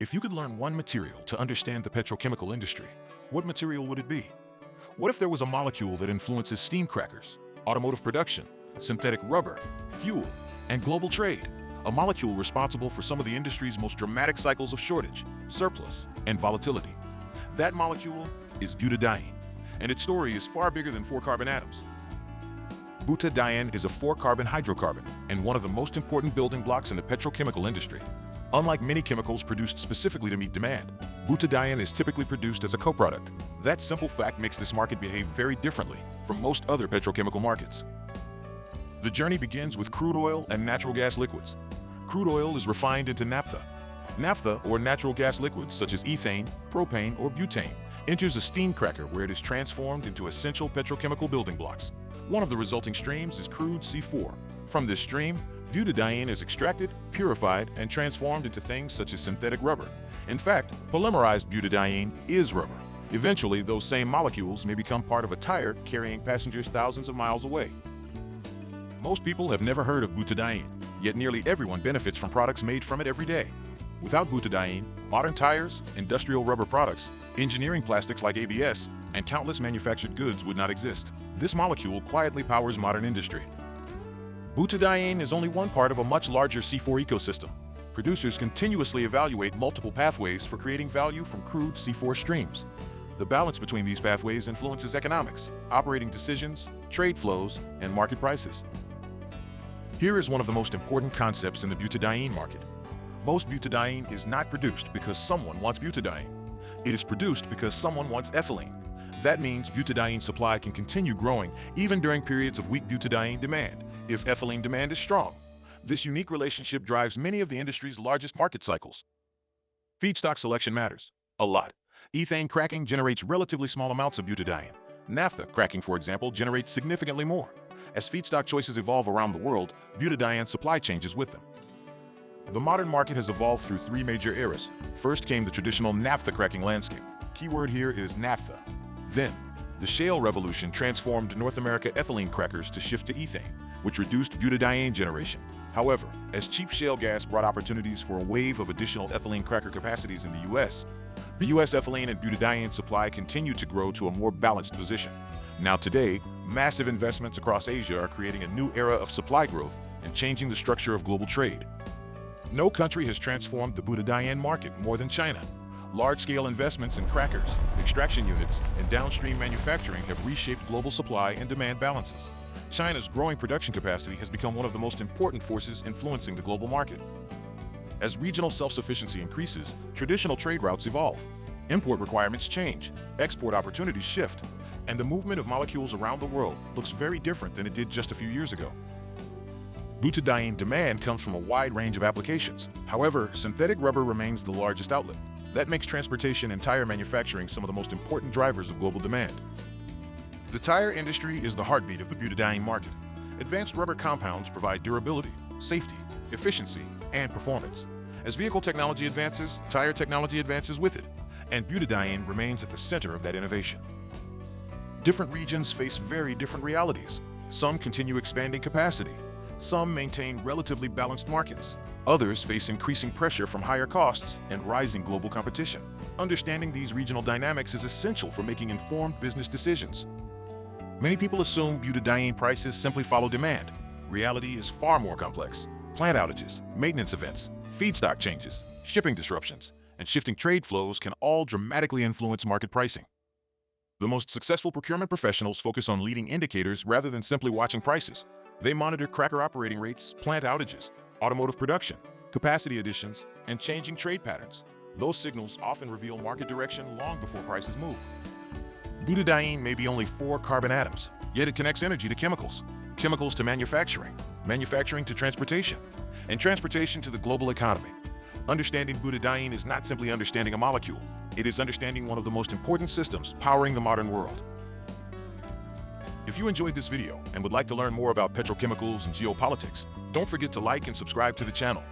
If you could learn one material to understand the petrochemical industry, what material would it be? What if there was a molecule that influences steam crackers, automotive production, synthetic rubber, fuel, and global trade? A molecule responsible for some of the industry's most dramatic cycles of shortage, surplus, and volatility. That molecule is butadiene, and its story is far bigger than four carbon atoms. Butadiene is a four-carbon hydrocarbon and one of the most important building blocks in the petrochemical industry. Unlike many chemicals produced specifically to meet demand, butadiene is typically produced as a coproduct. That simple fact makes this market behave very differently from most other petrochemical markets. The journey begins with crude oil and natural gas liquids. Crude oil is refined into naphtha. Naphtha, or natural gas liquids such as ethane, propane, or butane, enters a steam cracker where it is transformed into essential petrochemical building blocks. One of the resulting streams is crude C4. From this stream, butadiene is extracted, purified, and transformed into things such as synthetic rubber. In fact, polymerized butadiene is rubber. Eventually, those same molecules may become part of a tire carrying passengers thousands of miles away. Most people have never heard of butadiene, yet nearly everyone benefits from products made from it every day. Without butadiene, modern tires, industrial rubber products, engineering plastics like ABS, and countless manufactured goods would not exist. This molecule quietly powers modern industry. Butadiene is only one part of a much larger C4 ecosystem. Producers continuously evaluate multiple pathways for creating value from crude C4 streams. The balance between these pathways influences economics, operating decisions, trade flows, and market prices. Here is one of the most important concepts in the butadiene market. Most butadiene is not produced because someone wants butadiene. It is produced because someone wants ethylene. That means butadiene supply can continue growing even during periods of weak butadiene demand, if ethylene demand is strong. This unique relationship drives many of the industry's largest market cycles. Feedstock selection matters a lot. Ethane cracking generates relatively small amounts of butadiene. Naphtha cracking, for example, generates significantly more. As feedstock choices evolve around the world, butadiene supply changes with them. The modern market has evolved through three major eras. First came the traditional naphtha cracking landscape. Keyword here is naphtha. Then, the Shale Revolution transformed North America ethylene crackers to shift to ethane, which reduced butadiene generation. However, as cheap shale gas brought opportunities for a wave of additional ethylene cracker capacities in the U.S. ethylene and butadiene supply continued to grow to a more balanced position. Now today, massive investments across Asia are creating a new era of supply growth and changing the structure of global trade. No country has transformed the butadiene market more than China. Large-scale investments in crackers, extraction units, and downstream manufacturing have reshaped global supply and demand balances. China's growing production capacity has become one of the most important forces influencing the global market. As regional self-sufficiency increases, traditional trade routes evolve. Import requirements change, export opportunities shift, and the movement of molecules around the world looks very different than it did just a few years ago. Butadiene demand comes from a wide range of applications. However, synthetic rubber remains the largest outlet. That makes transportation and tire manufacturing some of the most important drivers of global demand. The tire industry is the heartbeat of the butadiene market. Advanced rubber compounds provide durability, safety, efficiency, and performance. As vehicle technology advances, tire technology advances with it, and butadiene remains at the center of that innovation. Different regions face very different realities. Some continue expanding capacity. Some maintain relatively balanced markets. Others face increasing pressure from higher costs and rising global competition. Understanding these regional dynamics is essential for making informed business decisions. Many people assume butadiene prices simply follow demand. Reality is far more complex. Plant outages, maintenance events, feedstock changes, shipping disruptions, and shifting trade flows can all dramatically influence market pricing. The most successful procurement professionals focus on leading indicators rather than simply watching prices. They monitor cracker operating rates, plant outages, automotive production, capacity additions, and changing trade patterns. Those signals often reveal market direction long before prices move. Butadiene may be only 4 carbon atoms, yet it connects energy to chemicals, chemicals to manufacturing, manufacturing to transportation, and transportation to the global economy. Understanding butadiene is not simply understanding a molecule. It is understanding one of the most important systems powering the modern world. If you enjoyed this video and would like to learn more about petrochemicals and geopolitics, don't forget to like and subscribe to the channel.